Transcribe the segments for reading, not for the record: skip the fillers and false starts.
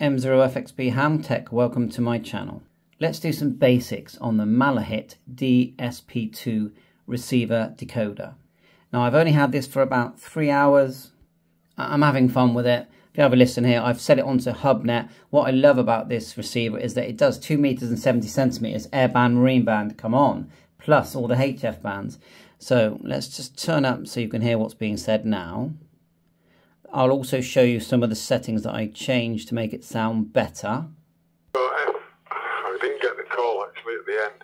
M0FXB Hamtech, welcome to my channel. Let's do some basics on the Malahit DSP2 receiver decoder. Now I've only had this for about 3 hours. I'm having fun with it. If you have a listen here, I've set it onto HubNet. What I love about this receiver is that it does 2 meters and 70 centimeters airband, marine band come on, plus all the HF bands. So let's just turn up so you can hear what's being said now. I'll also show you some of the settings that I changed to make it sound better. I didn't get the call actually at the end.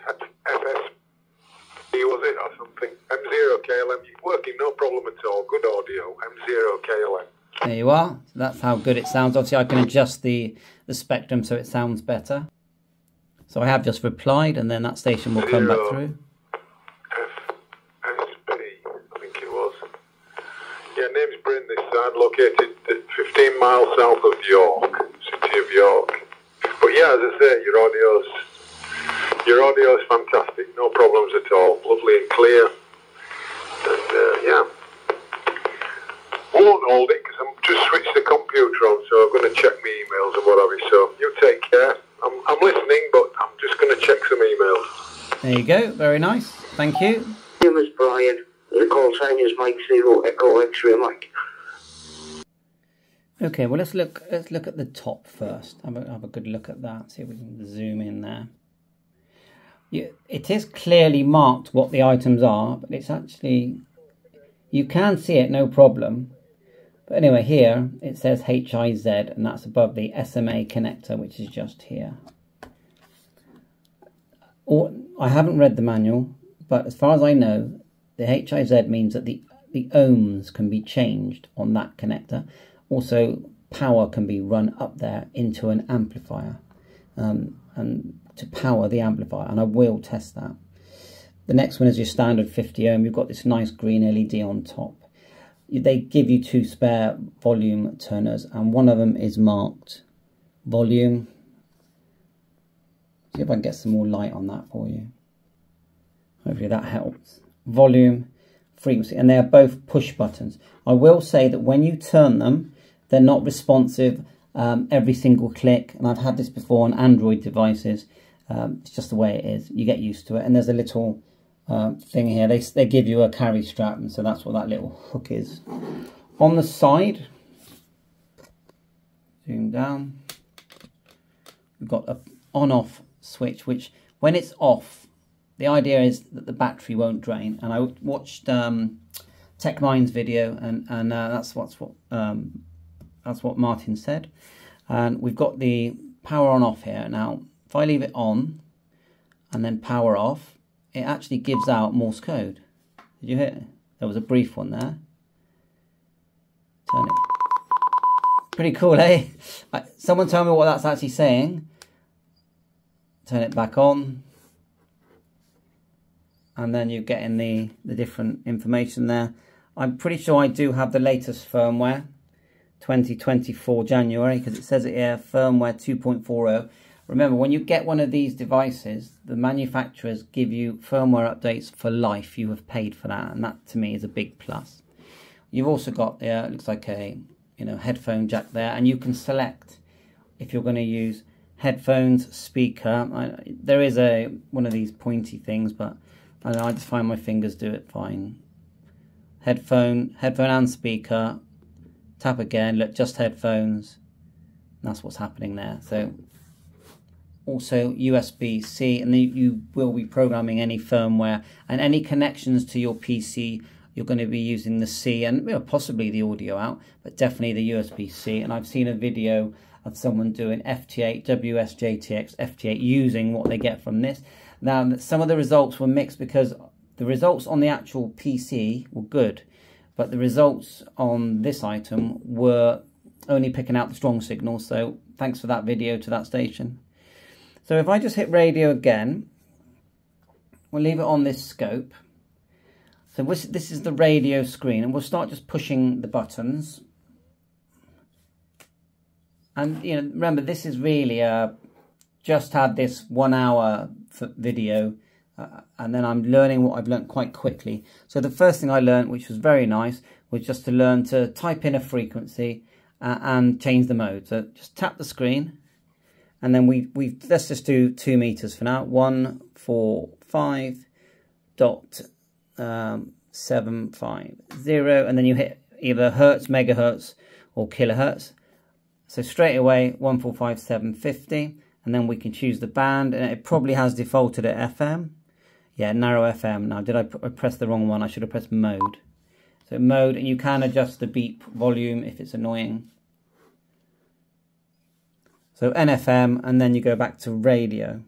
FSB was it or something? M0KLM, working no problem at all. Good audio. M0KLM. There you are. So that's how good it sounds. Obviously I can adjust the spectrum so it sounds better. So I have just replied and then that station will come back through. Yeah, name's Bryn this side, located 15 miles south of York, city of York. But yeah, as I say, your audio is fantastic, no problems at all, lovely and clear. And yeah, won't hold it because I'm just switched the computer on, so I'm going to check my emails and what have you. So you take care. I'm listening, but I'm just going to check some emails. There you go, very nice, thank you. My name is Brian. The call sign is Mike Zero Echo X-ray Mike. Okay, well let's look at the top first. Have a good look at that. See if we can zoom in there. It is clearly marked what the items are, but it's actually, you can see it no problem. But anyway, here it says HIZ, and that's above the SMA connector, which is just here. I haven't read the manual, but as far as I know, the HIZ means that the ohms can be changed on that connector. Also, power can be run up there into an amplifier and to power the amplifier, and I will test that. The next one is your standard 50 ohm. You've got this nice green LED on top. They give you 2 spare volume turners, and one of them is marked volume. See if I can get some more light on that for you. Hopefully that helps. Volume, frequency, and they are both push buttons. I will say that when you turn them, they're not responsive every single click, and I've had this before on Android devices. It's just the way it is. You get used to it, and there's a little thing here. They give you a carry strap, and so that's what that little hook is. On the side, zoom down, we've got an on-off switch, which when it's off, the idea is that the battery won't drain. And I watched TechMind's video, and that's what Martin said. And we've got the power on off here. Now, if I leave it on and then power off, it actually gives out Morse code. Did you hear it? There was a brief one there. Turn it. Pretty cool, eh? Someone tell me what that's actually saying. Turn it back on. And then you're getting the different information there. I'm pretty sure I do have the latest firmware, 2024 January, because it says it here, firmware 2.40. Remember, when you get one of these devices, the manufacturers give you firmware updates for life. You have paid for that, and that to me is a big plus. You've also got there, it looks like a headphone jack there, and you can select if you're going to use headphones, speaker. There is one of these pointy things, but I just find my fingers do it fine. Headphone and speaker. Tap again, look, just headphones. That's what's happening there. So also USB-C, and then you will be programming any firmware and any connections to your PC. You're going to be using the C and possibly the audio out, but definitely the USB-C. And I've seen a video of someone doing FT8, WSJTX, FT8 using what they get from this. Now, some of the results were mixed because the results on the actual PC were good, but the results on this item were only picking out the strong signals. So thanks for that video to that station. So if I just hit radio again, we'll leave it on this scope. So this is the radio screen, and we'll start just pushing the buttons. And remember, this is really just had this 1 hour video, and then I'm learning what I've learned quite quickly. So the first thing I learned, which was very nice, was just to learn to type in a frequency and change the mode. So just tap the screen, and then let's just do 2 meters for now. 145.750, and then you hit either hertz, megahertz, or kilohertz. So straight away 145.750, and then we can choose the band, and it probably has defaulted at FM. Yeah, narrow FM. Now, did I press the wrong one? I should have pressed mode. So mode, and you can adjust the beep volume if it's annoying. So NFM, and then you go back to radio.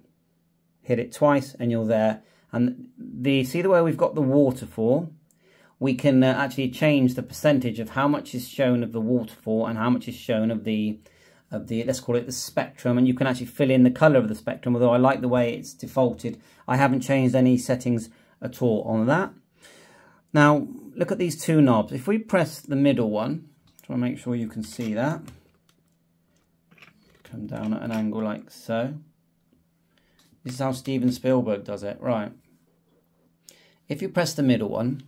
Hit it twice, and you're there. And see the way we've got the waterfall? We can actually change the percentage of how much is shown of the waterfall and how much is shown of the let's call it the spectrum, and you can actually fill in the color of the spectrum, although I like the way it's defaulted. I haven't changed any settings at all on that. Now look at these 2 knobs. If we press the middle one, try and make sure you can see that. Come down at an angle like so. This is how Steven Spielberg does it, right? If you press the middle one,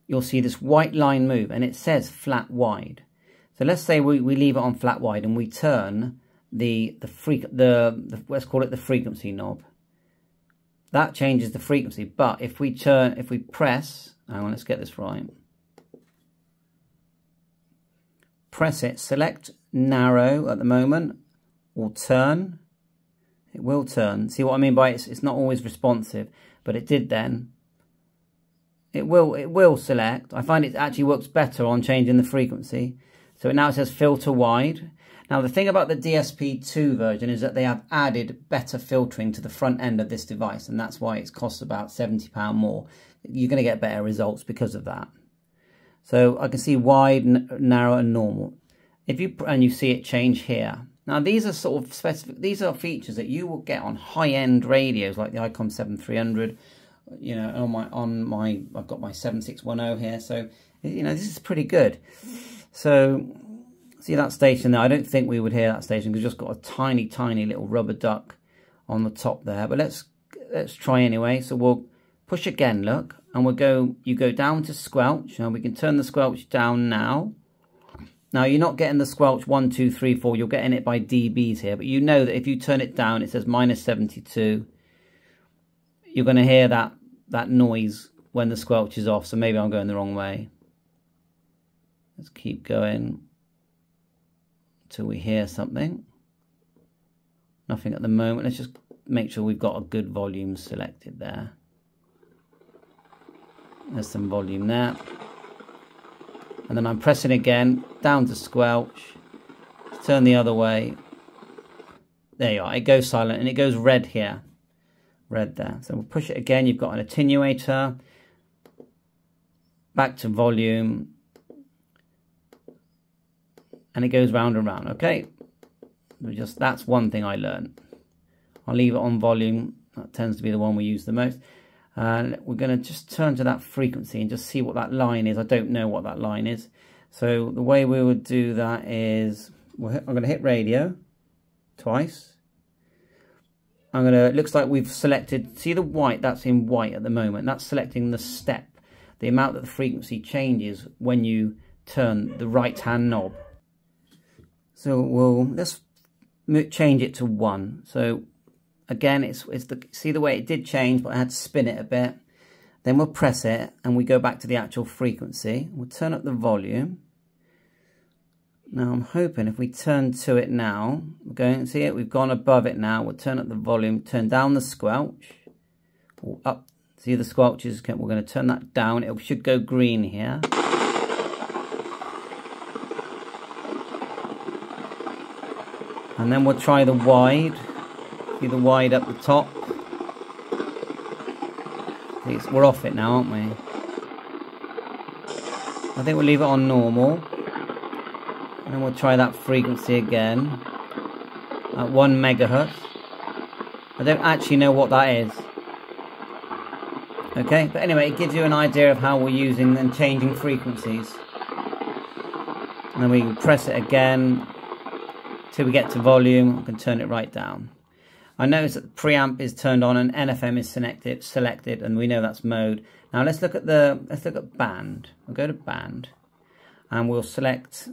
you'll see this white line move, and it says flat wide. So let's say we leave it on flat wide, and we turn the let's call it the frequency knob. That changes the frequency. But if we press, hang on, let's get this right. Press it, select narrow at the moment, or turn. It will turn. See what I mean by it's not always responsive, but it did then. It will select. I find it actually works better on changing the frequency. So now it says filter wide. Now the thing about the DSP2 version is that they have added better filtering to the front end of this device, and that's why it costs about £70 more. You're going to get better results because of that. So I can see wide, narrow, and normal. And you see it change here. Now these are sort of specific. These are features that you will get on high-end radios like the ICOM 7300. You know, I've got my 7610 here. So you know, this is pretty good. So see that station there? I don't think we would hear that station because it's just got a tiny, tiny little rubber duck on the top there. But let's try anyway. So we'll push again, look, and you go down to squelch. Now we can turn the squelch down now. Now you're not getting the squelch 1, 2, 3, 4. You're getting it by dBs here. But you know that if you turn it down, it says -72. You're going to hear that noise when the squelch is off. So maybe I'm going the wrong way. Let's keep going till we hear something. Nothing at the moment. Let's just make sure we've got a good volume selected there. There's some volume there. And then I'm pressing again, down to squelch. Turn the other way. There you are. It goes silent and it goes red here. Red there. So we'll push it again. You've got an attenuator. Back to volume. And it goes round and round, okay? That's one thing I learned. I'll leave it on volume. That tends to be the one we use the most. We're going to just turn to that frequency and just see what that line is. I don't know what that line is. So the way we would do that is, I'm going to hit radio twice. It looks like we've selected, see the white, that's in white at the moment. That's selecting the step, the amount that the frequency changes when you turn the right-hand knob. So let's change it to 1. So again, see the way it did change, but I had to spin it a bit. Then we'll press it and we go back to the actual frequency. We'll turn up the volume. Now I'm hoping if we turn to it now, we're going to see it, we've gone above it now. We'll turn up the volume, turn down the squelch, or up. See the squelches, we're going to turn that down. It should go green here. And then we'll try the wide. See the wide up the top. We're off it now, aren't we? I think we'll leave it on normal. And then we'll try that frequency again. At 1 megahertz. I don't actually know what that is. Okay, but anyway, it gives you an idea of how we're using and changing frequencies. And then we can press it again till we get to volume. We can turn it right down. I notice that the preamp is turned on and NFM is selected, and we know that's mode. Now let's look at band. We'll go to band, and we'll select,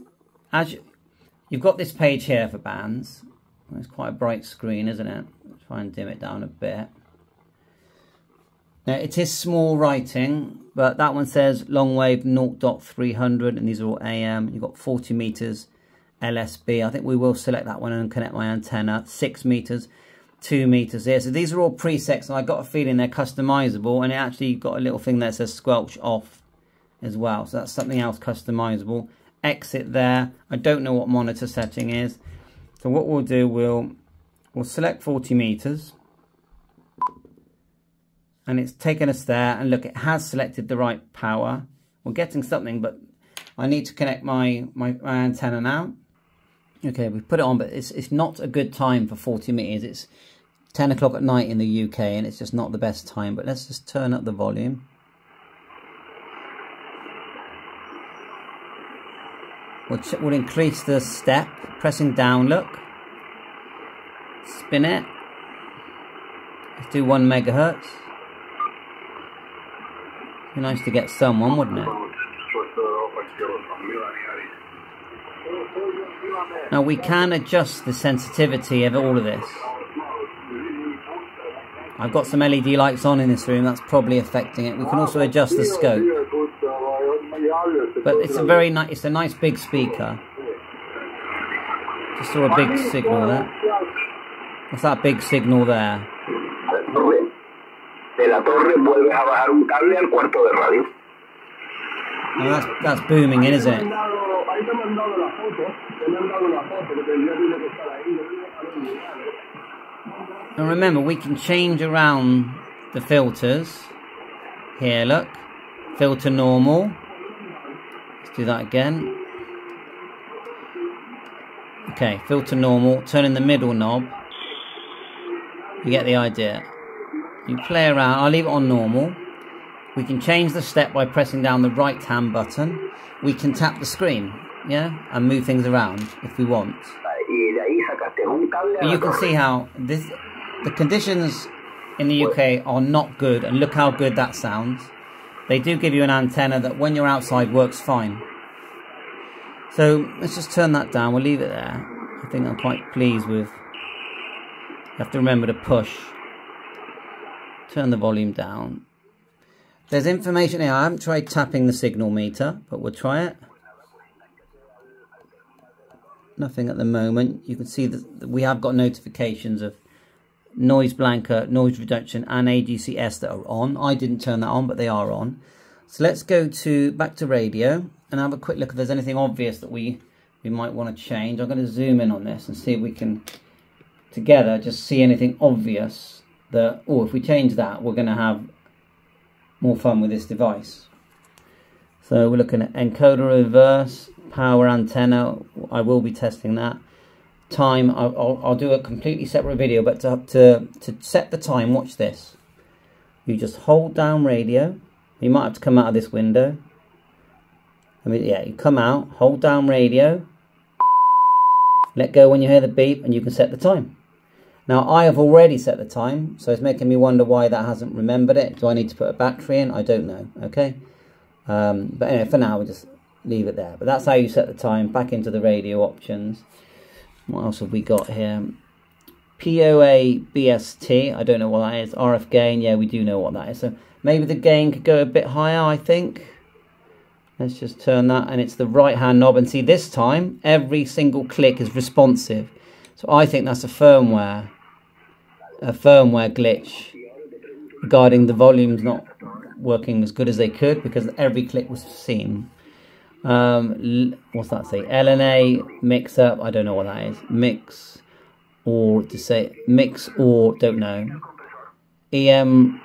you've got this page here for bands. It's quite a bright screen, isn't it? Let's try and dim it down a bit. Now it is small writing, but that one says long wave 0.300, and these are all AM. You've got 40 meters LSB. I think we will select that one and connect my antenna. 6 meters, 2 meters here. So these are all presets, and I got a feeling they're customizable, and it actually got a little thing that says squelch off as well. So that's something else customizable. Exit there. I don't know what monitor setting is. So what we'll do, we'll select 40 meters. And it's taken us there, and look, it has selected the right power. We're getting something, but I need to connect my antenna now. Okay, we've put it on, but it's not a good time for 40 meters. It's 10 o'clock at night in the UK, and it's just not the best time. But let's just turn up the volume. We'll increase the step, pressing down, look. Spin it. Let's do 1 megahertz. Be nice to get someone, wouldn't it? Now we can adjust the sensitivity of all of this. I've got some LED lights on in this room, that's probably affecting it. We can also adjust the scope. But it's a very nice, it's a nice big speaker. Just saw a big signal there. What's that big signal there? Oh, that's booming in, isn't it? And remember, we can change around the filters. Here, look. Filter normal. Let's do that again. Okay, filter normal. Turn in the middle knob. You get the idea. You play around. I'll leave it on normal. We can change the step by pressing down the right hand button. We can tap the screen, yeah, and move things around if we want. But you can see how the conditions in the UK are not good, and look how good that sounds. They do give you an antenna that when you're outside works fine. So let's just turn that down. We'll leave it there. I think I'm quite pleased with. You have to remember to push. Turn the volume down. There's information here. I haven't tried tapping the signal meter, but we'll try it. Nothing at the moment. You can see that we have got notifications of noise blanket, noise reduction, and AGCS that are on. I didn't turn that on, but they are on. So let's go back to radio and have a quick look if there's anything obvious that we might want to change. I'm going to zoom in on this and see if we can together just see anything obvious that, oh, if we change that, we're going to have more fun with this device. So we're looking at encoder reverse, power antenna. I will be testing that. Time, I'll do a completely separate video, but to set the time, watch this. You just hold down radio. You might have to come out of this window. I mean, yeah, you come out, hold down radio, let go when you hear the beep, and you can set the time. Now, I have already set the time, so it's making me wonder why that hasn't remembered it. Do I need to put a battery in? I don't know, okay? But anyway, for now, we'll just leave it there. But that's how you set the time. Back into the radio options. What else have we got here? POA BST, I don't know what that is. RF gain, yeah, we do know what that is. So maybe the gain could go a bit higher, I think. Let's just turn that, and it's the right-hand knob. And see, this time, every single click is responsive. So I think that's a firmware glitch regarding the volumes not working as good as they could because every click was seen. What's that say? LNA mix up, I don't know what that is. Mix or don't know. EM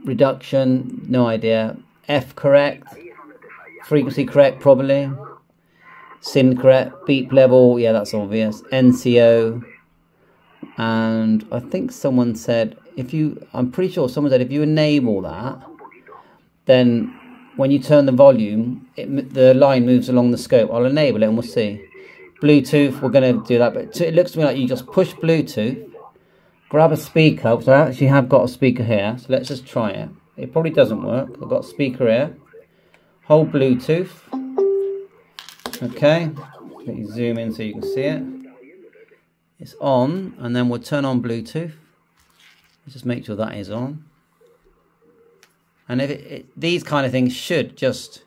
reduction, no idea. F correct. Frequency correct, probably. SYN correct. Beep level, yeah, that's obvious. NCO. And I think someone said, I'm pretty sure someone said if you enable that, then when you turn the volume, the line moves along the scope. I'll enable it and we'll see. Bluetooth, we're going to do that. But it looks to me like you just push Bluetooth, grab a speaker. So I actually have got a speaker here. So let's just try it. It probably doesn't work. I've got a speaker here. Hold Bluetooth. Okay, let you zoom in so you can see it. It's on, and then we'll turn on Bluetooth. Just make sure that is on. And if these kind of things should just,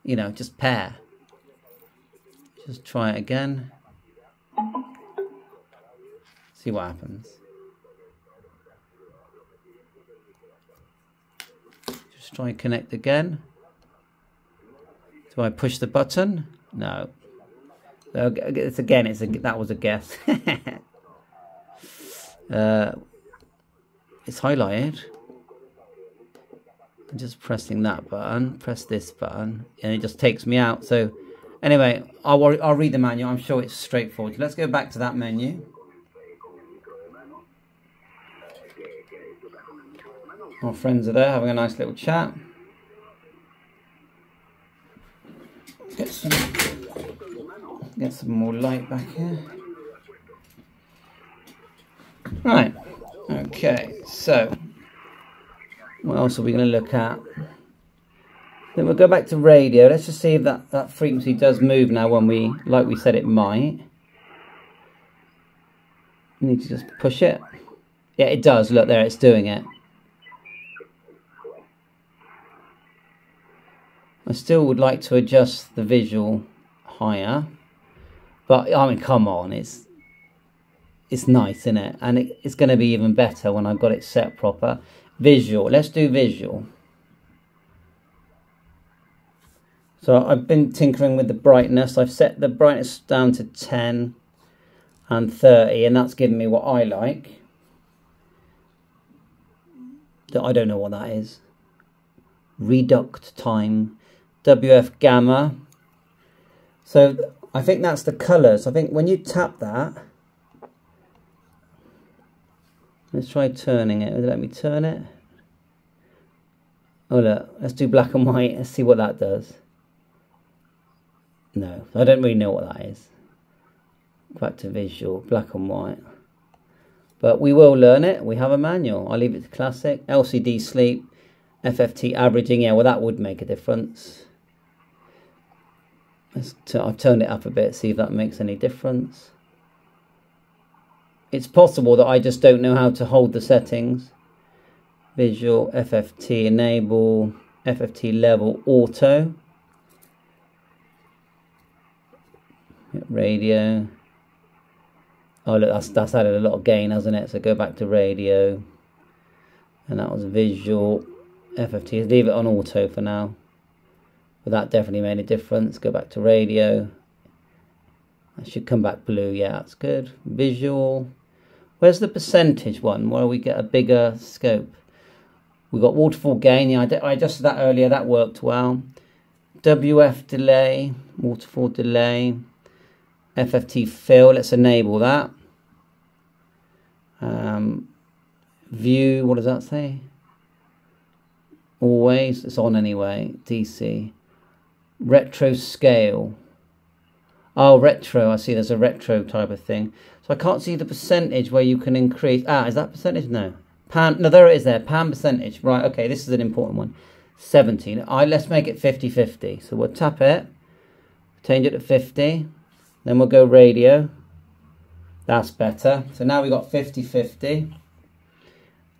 you know, just pair. Just try it again. See what happens. Just try and connect again. Do I push the button? No. It's again. That was a guess. It's highlighted. I'm just pressing that button. Press this button, and it just takes me out. So, anyway, I'll read the manual. I'm sure it's straightforward. Let's go back to that menu. Our friends are there having a nice little chat. Get some more light back here. Right. Okay. So, what else are we going to look at? Then we'll go back to radio. Let's just see if that frequency does move now when like we said it might. We need to just push it. Yeah, it does. Look there, it's doing it. I still would like to adjust the visual higher, but I mean, come on, it's nice, isn't it? And it's going to be even better when I've got it set proper. Visual, let's do visual. So I've been tinkering with the brightness. I've set the brightness down to 10 and 30, and that's giving me what I like. I don't know what that is. Reduct time. WF gamma. So I think that's the colours. I think when you tap that, let's try turning it. Let me turn it. Oh look, let's do black and white. Let's see what that does. No, I don't really know what that is. Back to visual, black and white. But we will learn it. We have a manual. I'll leave it to classic. LCD sleep, FFT averaging. Yeah, well that would make a difference. I've turned it up a bit, see if that makes any difference. It's possible that I just don't know how to hold the settings. Visual, FFT enable, FFT level auto. Radio. Oh look, that's added a lot of gain, hasn't it? So go back to radio. And that was visual, FFT. Leave it on auto for now. But that definitely made a difference. Go back to radio. That should come back blue. Yeah, that's good. Visual. Where's the percentage one where we get a bigger scope? We got waterfall gain. Yeah, I adjusted that earlier. That worked well. WF delay. Waterfall delay. FFT fill. Let's enable that. View. What does that say? Always. It's on anyway. DC. Retro scale. Oh, retro. I see there's a retro type of thing. So I can't see the percentage where you can increase. Ah, is that percentage? No. Pan. No, there it is there. Pan percentage. Right, okay, this is an important one. 17. Let's make it 50-50. So we'll tap it. Change it to 50. Then we'll go radio. That's better. So now we've got 50-50.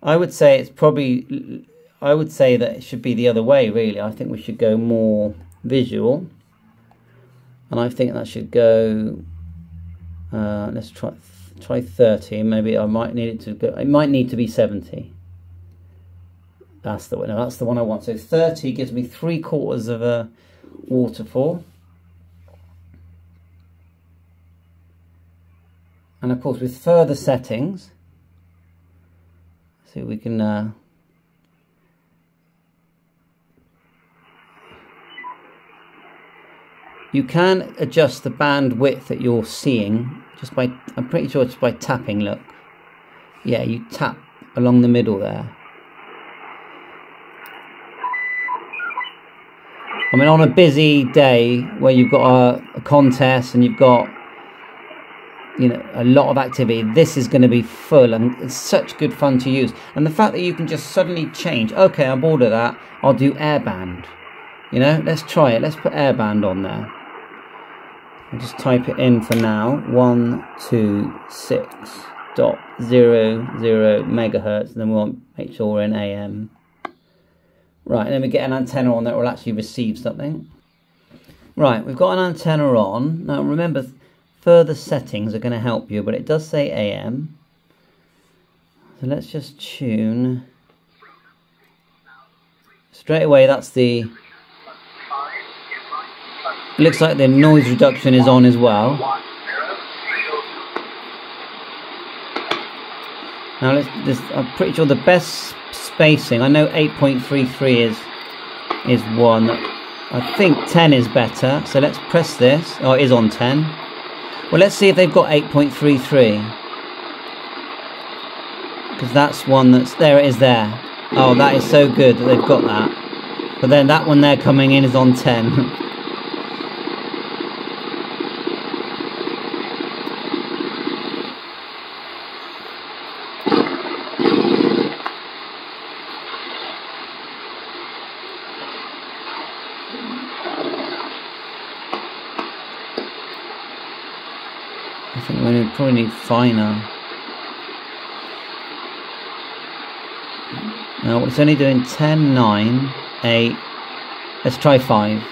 I would say it's probably... I would say that it should be the other way, really. I think we should go more visual. And I think that should go... let's try 30. Maybe I might need it to go... It might need to be 70. That's the one. No, that's the one I want. So 30 gives me 3/4 of a waterfall. And of course, with further settings, see we can... you can adjust the bandwidth that you're seeing just by, I'm pretty sure it's by tapping, look. Yeah, you tap along the middle there. I mean, on a busy day where you've got a contest and you've got, you know, a lot of activity, this is going to be full, and it's such good fun to use. And the fact that you can just suddenly change, okay, I'm bored of that, I'll do airband. You know, let's try it. Let's put airband on there. I'll just type it in for now. 126.00 megahertz, and then we'll make sure we're in AM. Right, and then we get an antenna on that will actually receive something. Right, we've got an antenna on. Now remember, further settings are going to help you, but it does say AM. So let's just tune. Straight away, that's the... It looks like the noise reduction is on as well. Now, I'm pretty sure the best spacing, I know 8.33 is one. I think 10 is better, so let's press this. Oh, it is on 10. Well, let's see if they've got 8.33. Because that's one that's... There it is there. Oh, that is so good that they've got that. But then that one there coming in is on 10. I think we probably need finer. No, it's only doing 10, 9, 8. Let's try 5.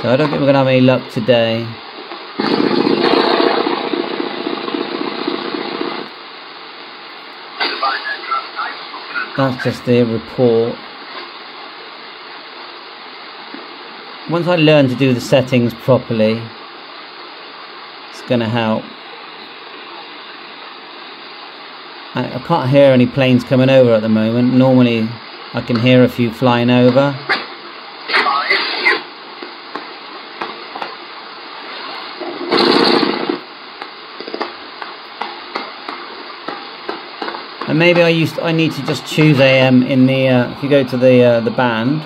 So I don't think we're going to have any luck today. That's just the report. Once I learn to do the settings properly, it's going to help. I can't hear any planes coming over at the moment. Normally I can hear a few flying over. And maybe I need to just choose AM in the if you go to the band,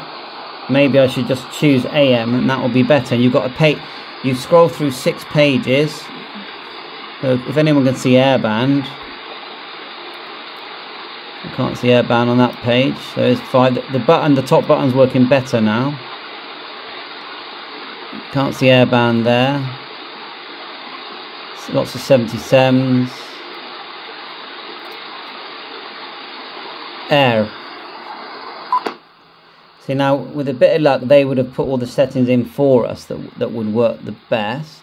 maybe I should just choose AM and that will be better. And you've got to you scroll through 6 pages. So if anyone can see airband, I can't see airband on that page. So it's 5. The top button's working better now. Can't see airband there. Lots of 77s. Air. See, now with a bit of luck they would have put all the settings in for us that would work the best.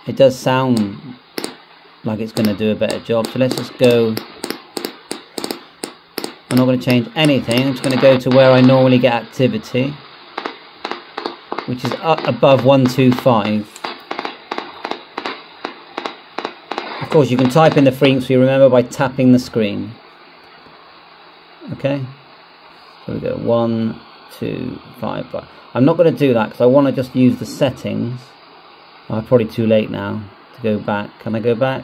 It does sound like it's going to do a better job, so let's just go. I'm not going to change anything. I'm just going to go to where I normally get activity, which is up above 125. Of course you can type in the frequency, remember, by tapping the screen. Okay, so we go 1, 2, 5. But I'm not going to do that because I want to just use the settings. Oh, I'm probably too late now to go back. Can I go back?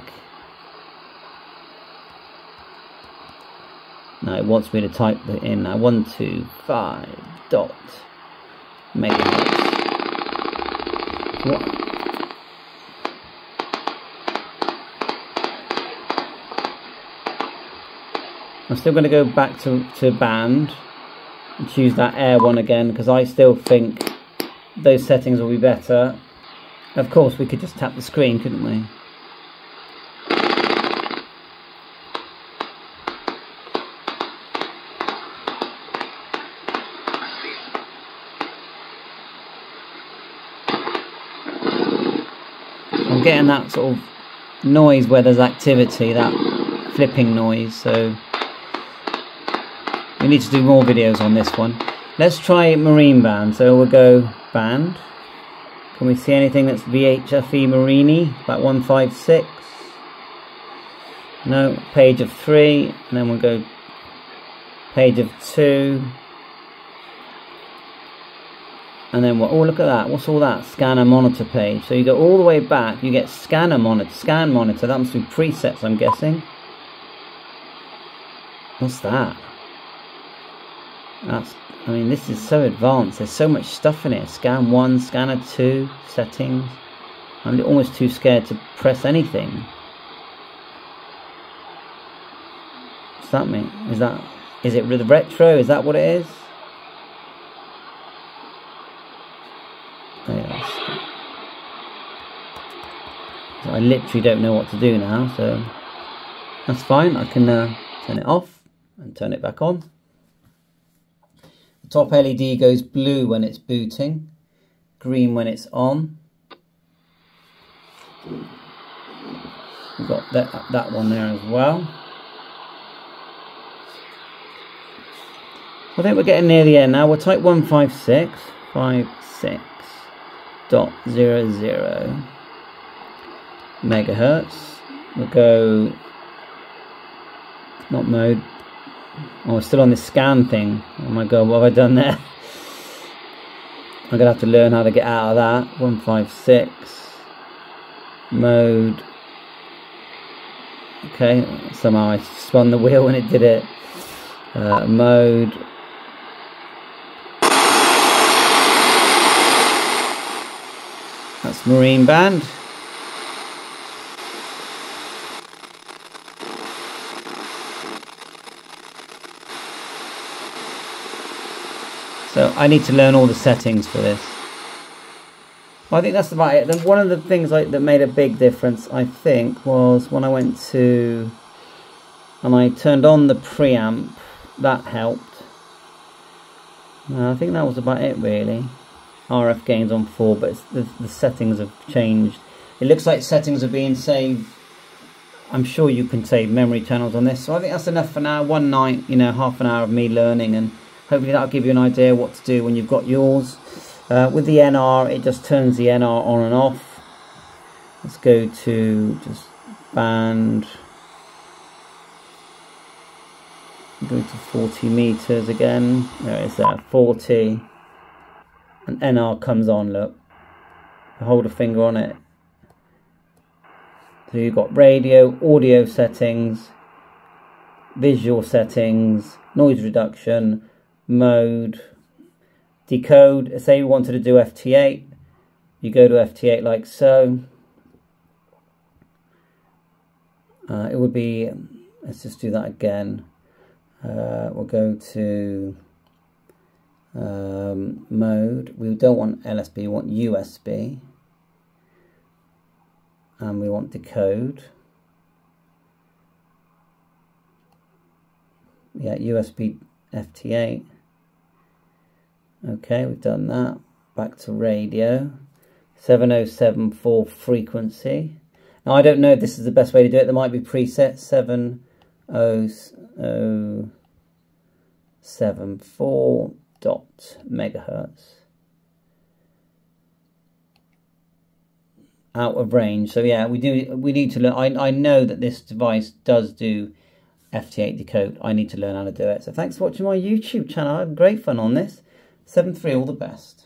No, it wants me to type it in now. 125 dot megahertz. What? I'm still going to go back to band and choose that air one again because I still think those settings will be better. Of course we could just tap the screen, couldn't we? I'm getting that sort of noise where there's activity, that flipping noise, so we need to do more videos on this one. Let's try marine band. So we'll go band. Can we see anything that's VHFE Marini? About 156. No. Page of 3. And then we'll go page of 2. And then what? Oh, look at that. What's all that? Scanner monitor page. So you go all the way back. You get scanner monitor, scan monitor. That must be presets, I'm guessing. What's that? I mean, this is so advanced. There's so much stuff in it. Scan 1, scanner 2, settings. I'm almost too scared to press anything. What's that mean? Is it the retro? Is that what it is? Oh, yes. I literally don't know what to do now, so that's fine. I can turn it off and turn it back on. The top LED goes blue when it's booting, green when it's on. We've got that one there as well. I think we're getting near the end now. We'll type 156.56.00 megahertz. We'll go, not mode. Oh, we're still on this scan thing. Oh my god, what have I done there? I'm gonna have to learn how to get out of that. 156 mode. Okay, somehow I spun the wheel when it did it. Mode. That's Marine Band. So I need to learn all the settings for this. Well, I think that's about it. Then one of the things that made a big difference, I think, was when I went to and I turned on the preamp. That helped. I think that was about it really. RF gains on 4, but the settings have changed. It looks like settings are being saved. I'm sure you can save memory channels on this. So I think that's enough for now. One night, you know, half an hour of me learning, and hopefully that'll give you an idea what to do when you've got yours. With the NR, it just turns the NR on and off. Let's go to just band. Go to 40 meters again. There it is there, 40. And NR comes on, look. Hold a finger on it. So you've got radio, audio settings, visual settings, noise reduction, mode, decode. Say you wanted to do FT8, you go to FT8 like so. It would be, let's just do that again. We'll go to mode. We don't want LSB, we want USB. And we want decode. Yeah, USB FT8. Okay, we've done that. Back to radio. 7074 frequency. Now I don't know if this is the best way to do it. There might be presets. 7074 megahertz. Out of range. So yeah, we need to learn. I know that this device does do FT8 decode. I need to learn how to do it. So thanks for watching my YouTube channel. I had great fun on this. 7.3, all the best.